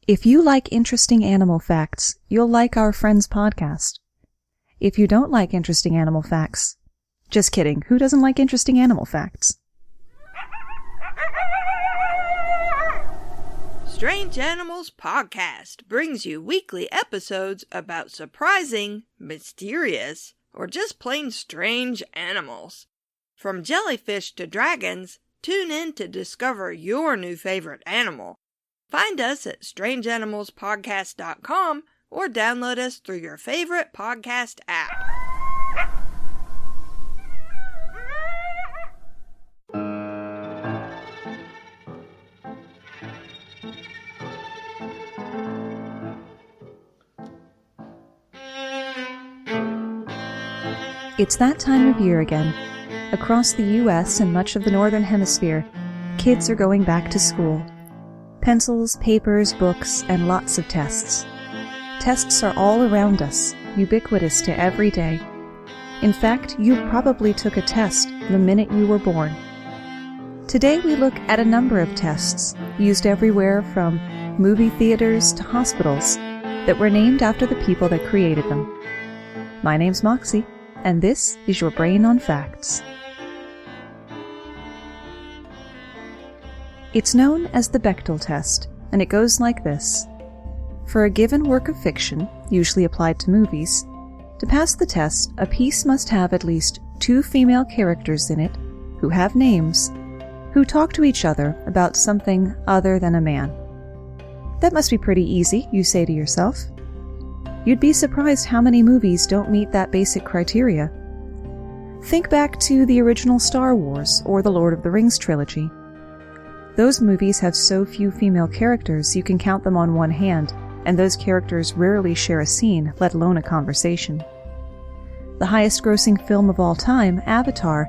If you like interesting animal facts, you'll like our friend's podcast. If you don't like interesting animal facts, just kidding, who doesn't like interesting animal facts? Strange Animals Podcast brings you weekly episodes about surprising, mysterious, or just plain strange animals. From jellyfish to dragons, tune in to discover your new favorite animal. Find us at strangeanimalspodcast.com or download us through your favorite podcast app. It's that time of year again. Across the U.S. and much of the Northern Hemisphere, kids are going back to school. Pencils, papers, books, and lots of tests. Tests are all around us, ubiquitous to every day. In fact, you probably took a test the minute you were born. Today we look at a number of tests, used everywhere from movie theaters to hospitals, that were named after the people that created them. My name's Moxie, and this is your Brain on Facts. It's known as the Bechdel test, and it goes like this. For a given work of fiction, usually applied to movies, to pass the test, a piece must have at least 2 female characters in it, who have names, who talk to each other about something other than a man. That must be pretty easy, you say to yourself. You'd be surprised how many movies don't meet that basic criteria. Think back to the original Star Wars or the Lord of the Rings trilogy. Those movies have so few female characters you can count them on one hand, and those characters rarely share a scene, let alone a conversation. The highest-grossing film of all time, Avatar,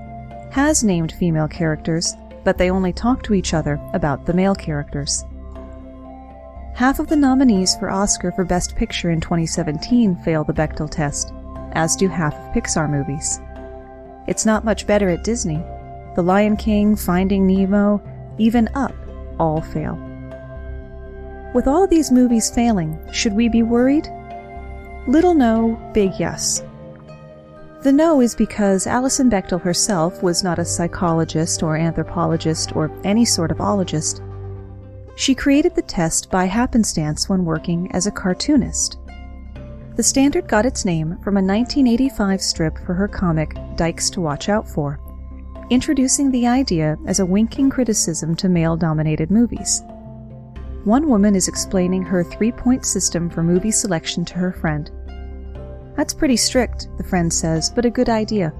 has named female characters, but they only talk to each other about the male characters. Half of the nominees for Oscar for Best Picture in 2017 fail the Bechdel test, as do half of Pixar movies. It's not much better at Disney. The Lion King, Finding Nemo, even Up, all fail. With all of these movies failing, should we be worried? Little no, big yes. The no is because Alison Bechdel herself was not a psychologist or anthropologist or any sort of ologist. She created the test by happenstance when working as a cartoonist. The standard got its name from a 1985 strip for her comic Dykes to Watch Out For, introducing the idea as a winking criticism to male-dominated movies. One woman is explaining her 3-point system for movie selection to her friend. That's pretty strict, the friend says, but a good idea.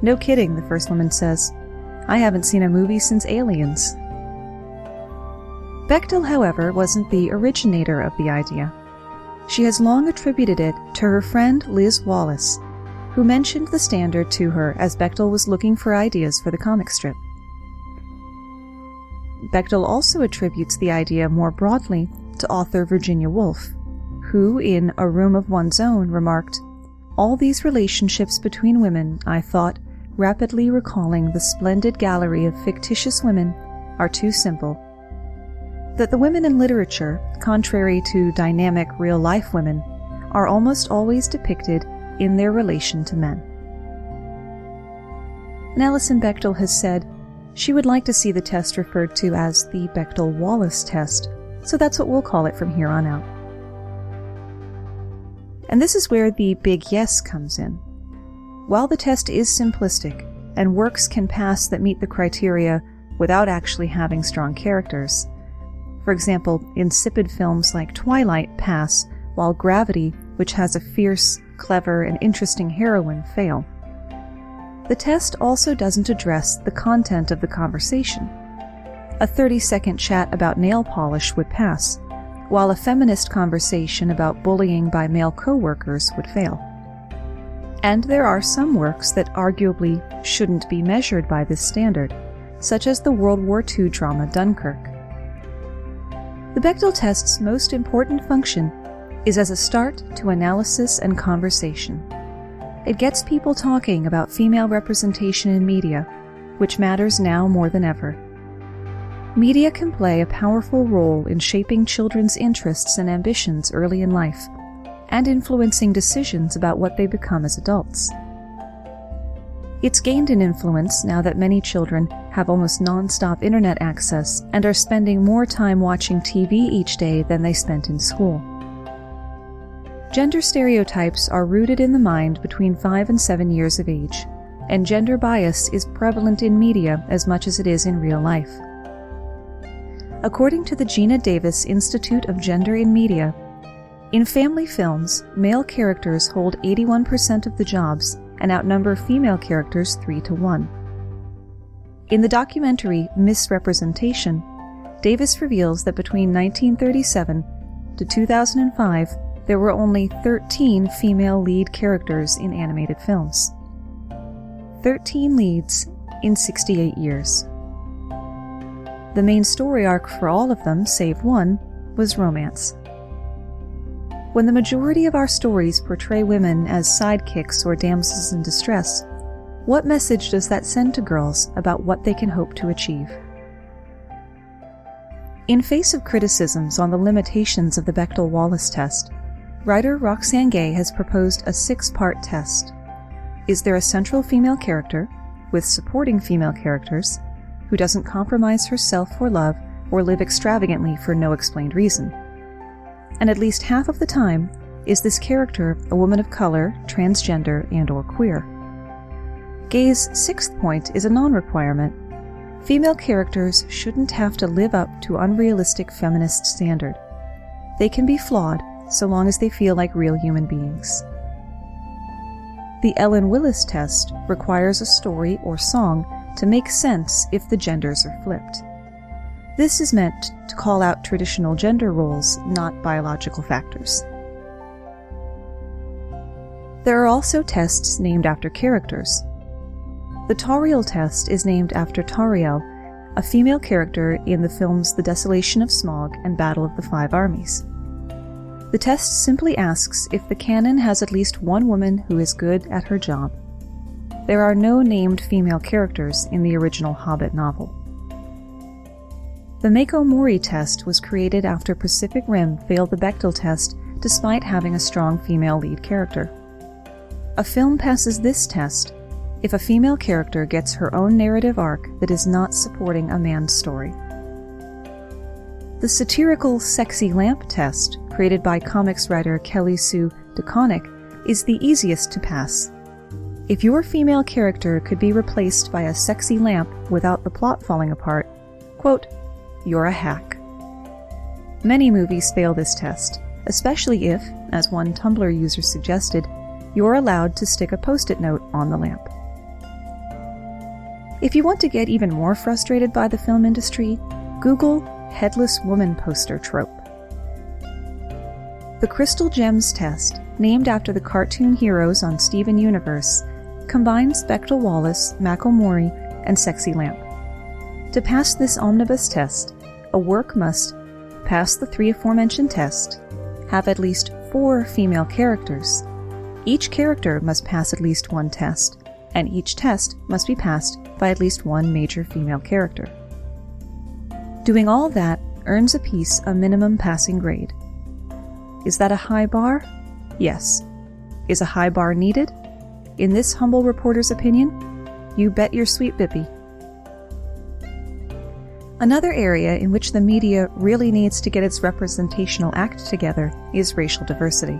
No kidding, the first woman says. I haven't seen a movie since Aliens. Bechdel, however, wasn't the originator of the idea. She has long attributed it to her friend Liz Wallace, who mentioned the standard to her as Bechdel was looking for ideas for the comic strip. Bechdel also attributes the idea more broadly to author Virginia Woolf, who, in A Room of One's Own, remarked, "All these relationships between women, I thought, rapidly recalling the splendid gallery of fictitious women, are too simple. That the women in literature, contrary to dynamic real-life women, are almost always depicted in their relation to men." And Alison Bechdel has said she would like to see the test referred to as the Bechdel-Wallace test, so that's what we'll call it from here on out. And this is where the big yes comes in. While the test is simplistic, and works can pass that meet the criteria without actually having strong characters, for example, insipid films like Twilight pass, while Gravity, which has a fierce, clever, and interesting heroine, fail. The test also doesn't address the content of the conversation. A 30-second chat about nail polish would pass, while a feminist conversation about bullying by male co-workers would fail. And there are some works that arguably shouldn't be measured by this standard, such as the World War II drama Dunkirk. The Bechdel test's most important function is as a start to analysis and conversation. It gets people talking about female representation in media, which matters now more than ever. Media can play a powerful role in shaping children's interests and ambitions early in life, and influencing decisions about what they become as adults. It's gained in influence now that many children have almost non-stop internet access and are spending more time watching TV each day than they spent in school. Gender stereotypes are rooted in the mind between 5 and 7 years of age, and gender bias is prevalent in media as much as it is in real life. According to the Gina Davis Institute of Gender in Media, in family films, male characters hold 81% of the jobs and outnumber female characters 3 to 1. In the documentary Misrepresentation, Davis reveals that between 1937 to 2005, there were only 13 female lead characters in animated films. 13 leads in 68 years. The main story arc for all of them, save one, was romance. When the majority of our stories portray women as sidekicks or damsels in distress, what message does that send to girls about what they can hope to achieve? In face of criticisms on the limitations of the Bechdel-Wallace test, writer Roxane Gay has proposed a 6-part test. Is there a central female character, with supporting female characters, who doesn't compromise herself for love or live extravagantly for no explained reason? And at least half of the time, is this character a woman of color, transgender, and/or queer? Gay's 6th point is a non-requirement. Female characters shouldn't have to live up to unrealistic feminist standard. They can be flawed so long as they feel like real human beings. The Ellen Willis test requires a story or song to make sense if the genders are flipped. This is meant to call out traditional gender roles, not biological factors. There are also tests named after characters. The Tauriel test is named after Tauriel, a female character in the films The Desolation of Smaug and Battle of the Five Armies. The test simply asks if the canon has at least one woman who is good at her job. There are no named female characters in the original Hobbit novel. The Mako-Mori test was created after Pacific Rim failed the Bechdel test despite having a strong female lead character. A film passes this test if a female character gets her own narrative arc that is not supporting a man's story. The satirical Sexy Lamp test, created by comics writer Kelly Sue DeConnick, is the easiest to pass. If your female character could be replaced by a sexy lamp without the plot falling apart, quote, "You're a hack." Many movies fail this test, especially if, as one Tumblr user suggested, you're allowed to stick a post-it note on the lamp. If you want to get even more frustrated by the film industry, Google headless woman poster trope. The Crystal Gems test, named after the cartoon heroes on Steven Universe, combines Bechdel-Wallace, Mako-Mori, and Sexy Lamp. To pass this omnibus test, a work must pass the 3 aforementioned tests, have at least 4 female characters. Each character must pass at least 1 test, and each test must be passed by at least 1 major female character. Doing all that earns a piece a minimum passing grade. Is that a high bar? Yes. Is a high bar needed? In this humble reporter's opinion, you bet your sweet bippy. Another area in which the media really needs to get its representational act together is racial diversity.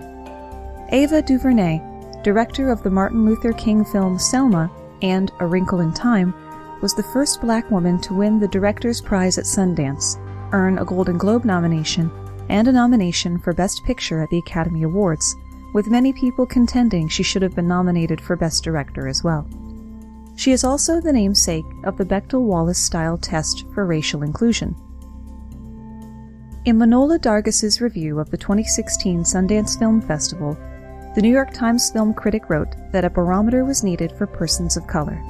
Ava DuVernay, director of the Martin Luther King film Selma and A Wrinkle in Time, was the first black woman to win the Director's Prize at Sundance, earn a Golden Globe nomination, and a nomination for Best Picture at the Academy Awards, with many people contending she should have been nominated for Best Director as well. She is also the namesake of the Bechdel-Wallace style test for racial inclusion. In Manola Dargis's review of the 2016 Sundance Film Festival, the New York Times film critic wrote that a barometer was needed for persons of color.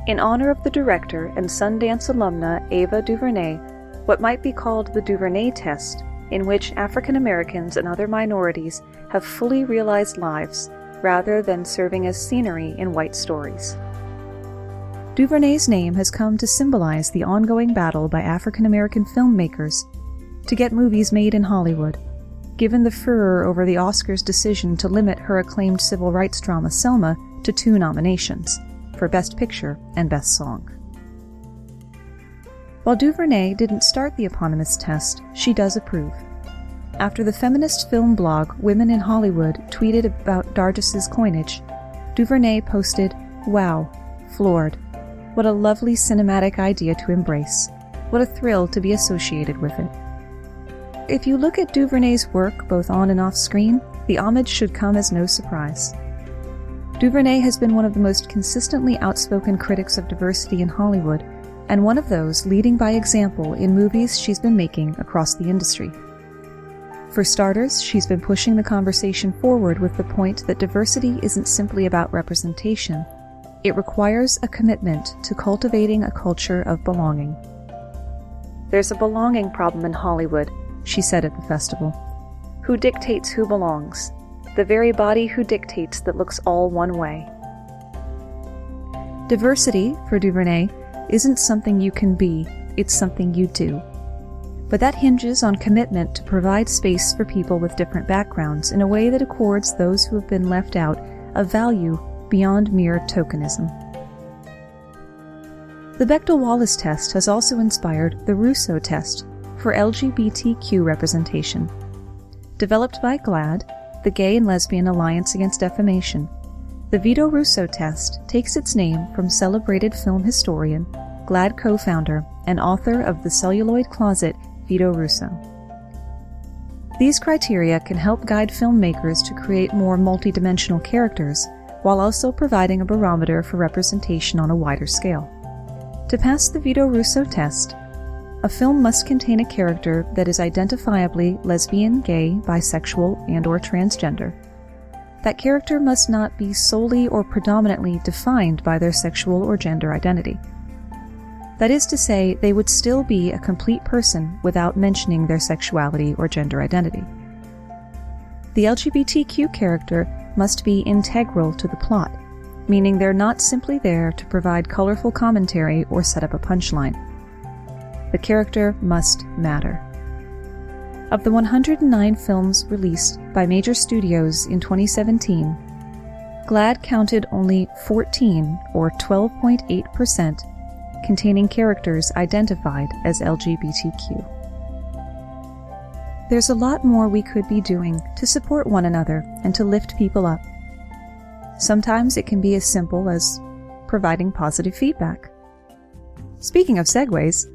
In honor of the director and Sundance alumna Ava DuVernay, what might be called the DuVernay test, in which African Americans and other minorities have fully realized lives, rather than serving as scenery in white stories. DuVernay's name has come to symbolize the ongoing battle by African American filmmakers to get movies made in Hollywood, given the furor over the Oscars' decision to limit her acclaimed civil rights drama Selma to 2 nominations, for Best Picture and Best Song. While DuVernay didn't start the eponymous test, she does approve. After the feminist film blog Women in Hollywood tweeted about Dargis's coinage, DuVernay posted, "Wow, floored. What a lovely cinematic idea to embrace. What a thrill to be associated with it." If you look at DuVernay's work both on and off screen, the homage should come as no surprise. DuVernay has been one of the most consistently outspoken critics of diversity in Hollywood, and one of those leading by example in movies she's been making across the industry. For starters, she's been pushing the conversation forward with the point that diversity isn't simply about representation. It requires a commitment to cultivating a culture of belonging. "There's a belonging problem in Hollywood," she said at the festival. "Who dictates who belongs? The very body who dictates that looks all one way." Diversity, for DuVernay, isn't something you can be, it's something you do. But that hinges on commitment to provide space for people with different backgrounds in a way that accords those who have been left out a value beyond mere tokenism. The Bechdel-Wallace test has also inspired the Russo test for LGBTQ representation. Developed by GLAAD, the Gay and Lesbian Alliance Against Defamation, the Vito Russo test takes its name from celebrated film historian, GLAAD co-founder, and author of The Celluloid Closet, Vito Russo. These criteria can help guide filmmakers to create more multidimensional characters, while also providing a barometer for representation on a wider scale. To pass the Vito Russo test, a film must contain a character that is identifiably lesbian, gay, bisexual, and/or transgender. That character must not be solely or predominantly defined by their sexual or gender identity. That is to say, they would still be a complete person without mentioning their sexuality or gender identity. The LGBTQ character must be integral to the plot, meaning they're not simply there to provide colorful commentary or set up a punchline. The character must matter. Of the 109 films released by major studios in 2017, GLAAD counted only 14, or 12.8%, containing characters identified as LGBTQ. There's a lot more we could be doing to support one another and to lift people up. Sometimes it can be as simple as providing positive feedback. Speaking of segues,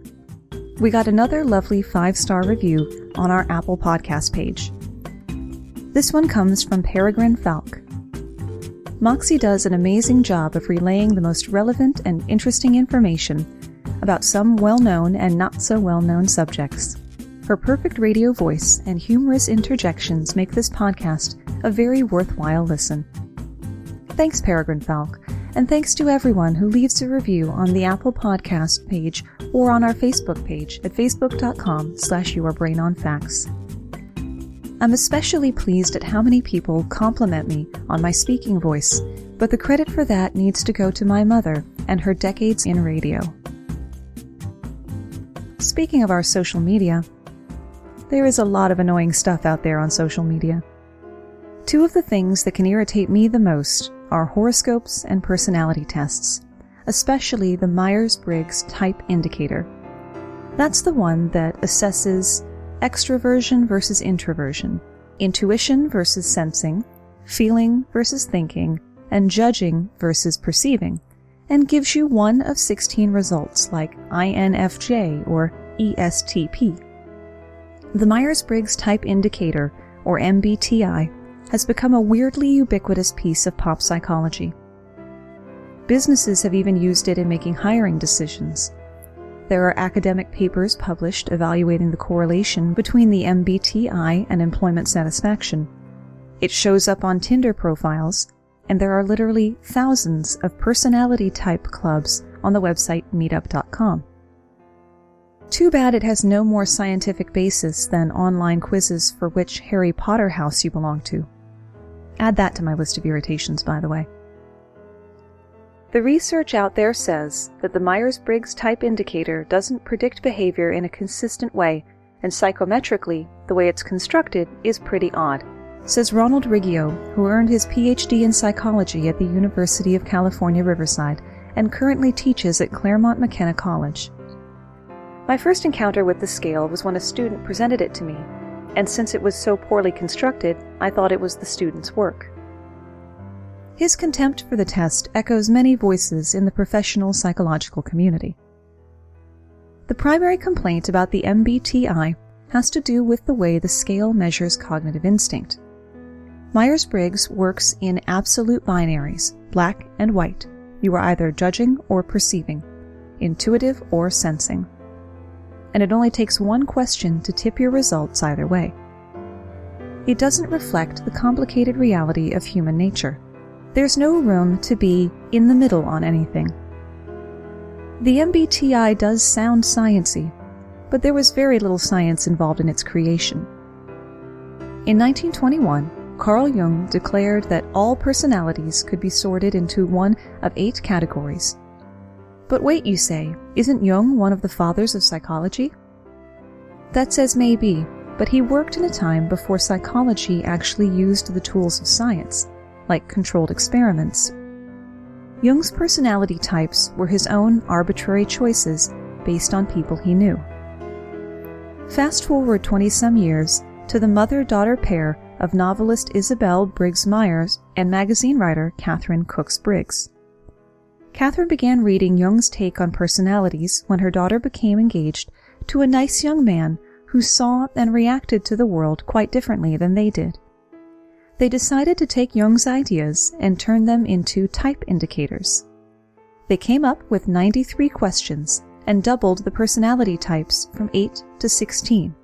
we got another lovely 5-star review on our Apple Podcast page. This one comes from Peregrine Falk. Moxie does an amazing job of relaying the most relevant and interesting information about some well-known and not-so-well-known subjects. Her perfect radio voice and humorous interjections make this podcast a very worthwhile listen. Thanks, Peregrine Falk, and thanks to everyone who leaves a review on the Apple Podcast page or on our Facebook page at facebook.com/yourbrainonfacts. I'm especially pleased at how many people compliment me on my speaking voice, but the credit for that needs to go to my mother and her decades in radio. Speaking of our social media, there is a lot of annoying stuff out there on social media. Two of the things that can irritate me the most are horoscopes and personality tests, especially the Myers-Briggs type indicator. That's the one that assesses extroversion versus introversion, intuition versus sensing, feeling versus thinking, and judging versus perceiving, and gives you one of 16 results like INFJ or ESTP. The Myers-Briggs Type Indicator, or MBTI, has become a weirdly ubiquitous piece of pop psychology. Businesses have even used it in making hiring decisions. There are academic papers published evaluating the correlation between the MBTI and employment satisfaction. It shows up on Tinder profiles, and there are literally thousands of personality type clubs on the website meetup.com. Too bad it has no more scientific basis than online quizzes for which Harry Potter house you belong to. Add that to my list of irritations, by the way. The research out there says that the Myers-Briggs type indicator doesn't predict behavior in a consistent way, and psychometrically, the way it's constructed is pretty odd, says Ronald Riggio, who earned his PhD in psychology at the University of California, Riverside, and currently teaches at Claremont McKenna College. My first encounter with the scale was when a student presented it to me, and since it was so poorly constructed, I thought it was the student's work. His contempt for the test echoes many voices in the professional psychological community. The primary complaint about the MBTI has to do with the way the scale measures cognitive instinct. Myers-Briggs works in absolute binaries, black and white. You are either judging or perceiving, intuitive or sensing. And it only takes one question to tip your results either way. It doesn't reflect the complicated reality of human nature. There's no room to be in the middle on anything. The MBTI does sound sciencey, but there was very little science involved in its creation. In 1921, Carl Jung declared that all personalities could be sorted into one of 8 categories. But wait, you say, isn't Jung one of the fathers of psychology? That's as may be, but he worked in a time before psychology actually used the tools of science, like controlled experiments. Jung's personality types were his own arbitrary choices based on people he knew. Fast forward 20-some years to the mother-daughter pair of novelist Isabel Briggs Myers and magazine writer Catherine Cooks Briggs. Catherine began reading Jung's take on personalities when her daughter became engaged to a nice young man who saw and reacted to the world quite differently than they did. They decided to take Jung's ideas and turn them into type indicators. They came up with 93 questions and doubled the personality types from 8 to 16.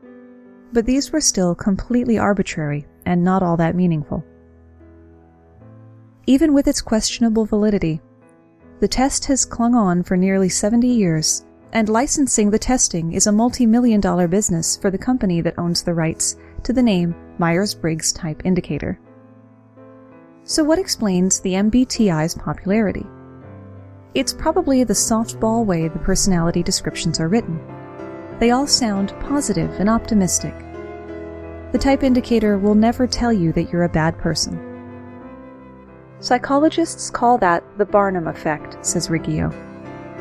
But these were still completely arbitrary and not all that meaningful. Even with its questionable validity, the test has clung on for nearly 70 years, and licensing the testing is a multi-million-dollar business for the company that owns the rights to the name Myers-Briggs Type Indicator. So what explains the MBTI's popularity? It's probably the softball way the personality descriptions are written. They all sound positive and optimistic. The type indicator will never tell you that you're a bad person. Psychologists call that the Barnum effect, says Riggio.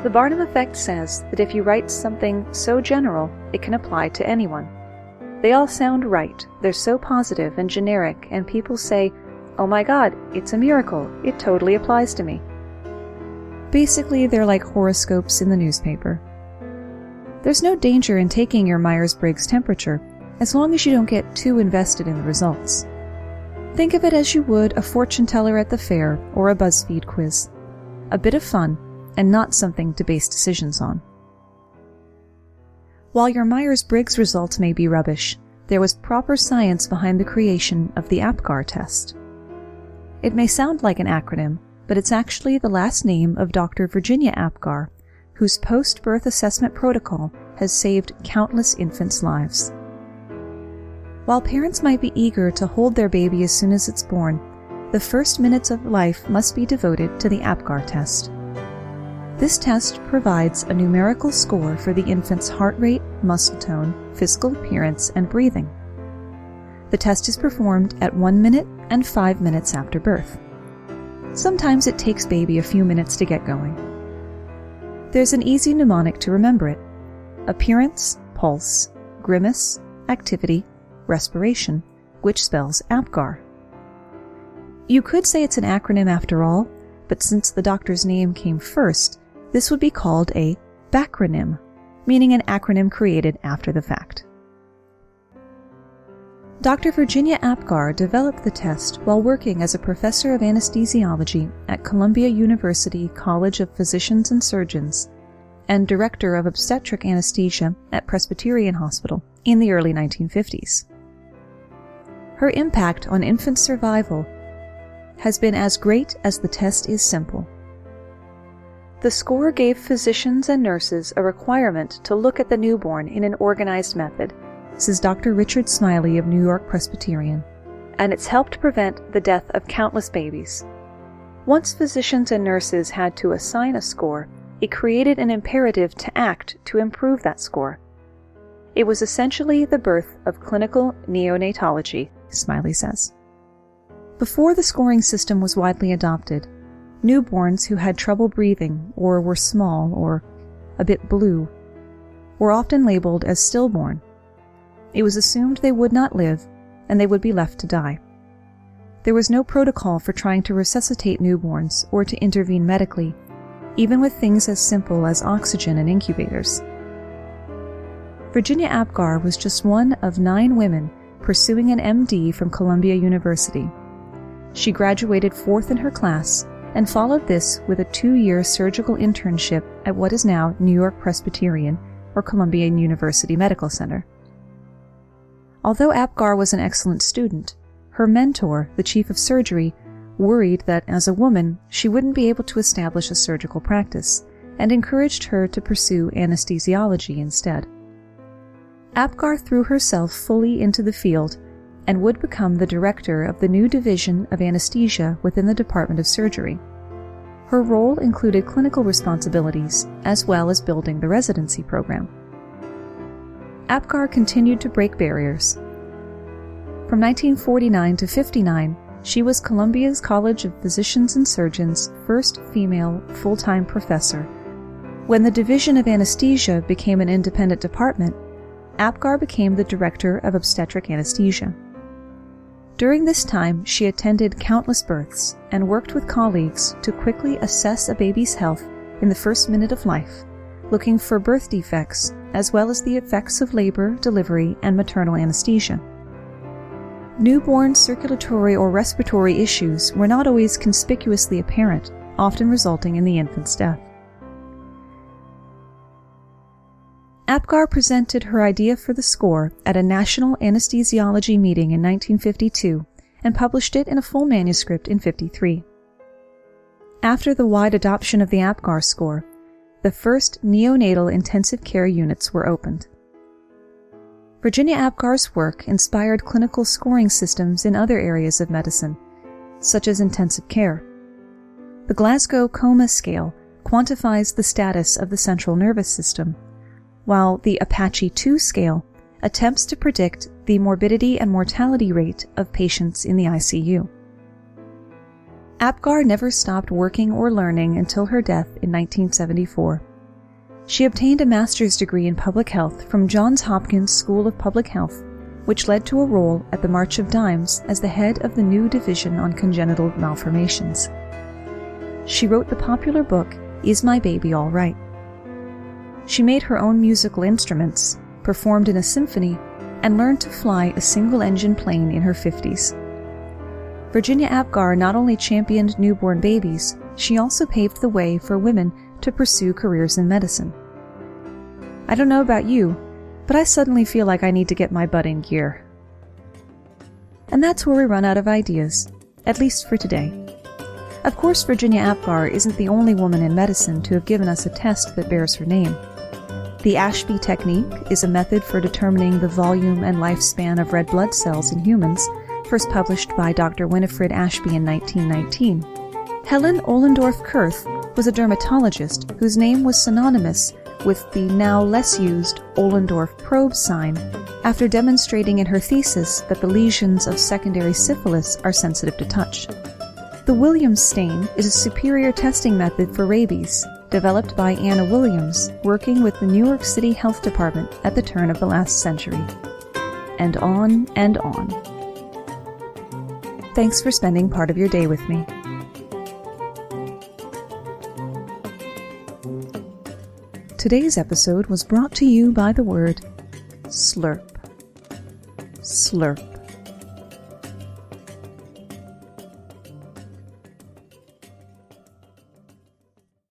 The Barnum effect says that if you write something so general, it can apply to anyone. They all sound right, they're so positive and generic, and people say, "Oh my God, it's a miracle, it totally applies to me." Basically, they're like horoscopes in the newspaper. There's no danger in taking your Myers-Briggs temperature, as long as you don't get too invested in the results. Think of it as you would a fortune teller at the fair or a BuzzFeed quiz. A bit of fun, and not something to base decisions on. While your Myers-Briggs results may be rubbish, there was proper science behind the creation of the Apgar test. It may sound like an acronym, but it's actually the last name of Dr. Virginia Apgar, whose post-birth assessment protocol has saved countless infants' lives. While parents might be eager to hold their baby as soon as it's born, the first minutes of life must be devoted to the Apgar test. This test provides a numerical score for the infant's heart rate, muscle tone, physical appearance, and breathing. The test is performed at 1 minute and 5 minutes after birth. Sometimes it takes baby a few minutes to get going. There's an easy mnemonic to remember it: appearance, pulse, grimace, activity, respiration, which spells Apgar. You could say it's an acronym after all, but since the doctor's name came first, this would be called a backronym, meaning an acronym created after the fact. Dr. Virginia Apgar developed the test while working as a professor of anesthesiology at Columbia University College of Physicians and Surgeons and director of obstetric anesthesia at Presbyterian Hospital in the early 1950s. Her impact on infant survival has been as great as the test is simple. The score gave physicians and nurses a requirement to look at the newborn in an organized method, says Dr. Richard Smiley of New York Presbyterian, and it's helped prevent the death of countless babies. Once physicians and nurses had to assign a score, it created an imperative to act to improve that score. It was essentially the birth of clinical neonatology, Smiley says. Before the scoring system was widely adopted, newborns who had trouble breathing or were small or a bit blue were often labeled as stillborn. It was assumed they would not live and they would be left to die. There was no protocol for trying to resuscitate newborns or to intervene medically, even with things as simple as oxygen and incubators. Virginia Apgar was just one of 9 women pursuing an MD from Columbia University. She graduated 4th in her class and followed this with a 2-year surgical internship at what is now New York Presbyterian or Columbia University Medical Center. Although Apgar was an excellent student, her mentor, the chief of surgery, worried that as a woman she wouldn't be able to establish a surgical practice and encouraged her to pursue anesthesiology instead. Apgar threw herself fully into the field and would become the director of the new division of anesthesia within the Department of Surgery. Her role included clinical responsibilities as well as building the residency program. Apgar continued to break barriers. From 1949 to 59, she was Columbia's College of Physicians and Surgeons' first female full-time professor. When the Division of Anesthesia became an independent department, Apgar became the director of obstetric anesthesia. During this time, she attended countless births and worked with colleagues to quickly assess a baby's health in the first minute of life, looking for birth defects as well as the effects of labor, delivery, and maternal anesthesia. Newborn circulatory or respiratory issues were not always conspicuously apparent, often resulting in the infant's death. Apgar presented her idea for the score at a national anesthesiology meeting in 1952 and published it in a full manuscript in 1953. After the wide adoption of the Apgar score, the first neonatal intensive care units were opened. Virginia Apgar's work inspired clinical scoring systems in other areas of medicine, such as intensive care. The Glasgow Coma Scale quantifies the status of the central nervous system, while the Apache 2 scale attempts to predict the morbidity and mortality rate of patients in the ICU. Apgar never stopped working or learning until her death in 1974. She obtained a master's degree in public health from Johns Hopkins School of Public Health, which led to a role at the March of Dimes as the head of the new division on congenital malformations. She wrote the popular book, Is My Baby All Right? She made her own musical instruments, performed in a symphony, and learned to fly a single-engine plane in her 50s. Virginia Apgar not only championed newborn babies, she also paved the way for women to pursue careers in medicine. I don't know about you, but I suddenly feel like I need to get my butt in gear. And that's where we run out of ideas, at least for today. Of course, Virginia Apgar isn't the only woman in medicine to have given us a test that bears her name. The Ashby technique is a method for determining the volume and lifespan of red blood cells in humans, first published by Dr. Winifred Ashby in 1919. Helen Ohlendorf-Kurth was a dermatologist whose name was synonymous with the now less used Ohlendorf probe sign, after demonstrating in her thesis that the lesions of secondary syphilis are sensitive to touch. The Williams stain is a superior testing method for rabies, developed by Anna Williams, working with the New York City Health Department at the turn of the last century. And on and on. Thanks for spending part of your day with me. Today's episode was brought to you by the word slurp. Slurp.